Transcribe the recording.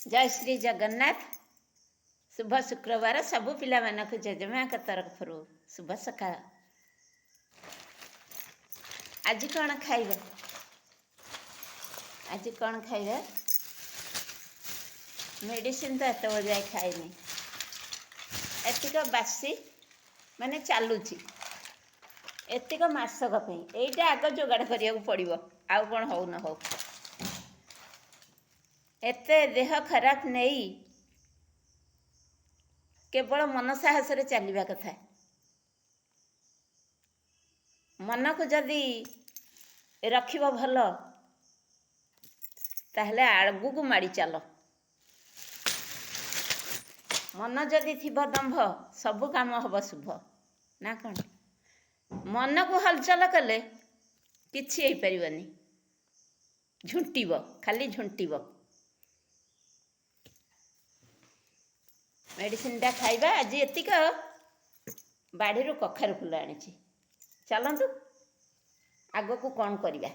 जय श्री जगन्नाथ। शुभ शुक्रवार सबु पिला मानक जेजेमा तरफरु शुभ सकाळ। आज कौन खाइबा? आज कौन खाइबा? मेडिसिन तो एत बजाय खाइनी। एतिक बासी माने चलुची एतिक मासक यहीटा आग जोगाड़ करिया पड़ो। आउ कौन हो न हो एते देह खराब नहीं केवल मन साहस रे चलवा कथा। मन को जदि रखिब भल ताहले आगू को माड़ी चल। मन जदि थी दंभ सबु काम हम शुभ ना कौन। मन को हलचल कले किछि हो पारिबनी। झुंटीब खाली झुंटीब। मेडिसिन टा खाइबा। आज एतिक बाड़ी कखारु फुल आनी चलतु आग को कौन करवा।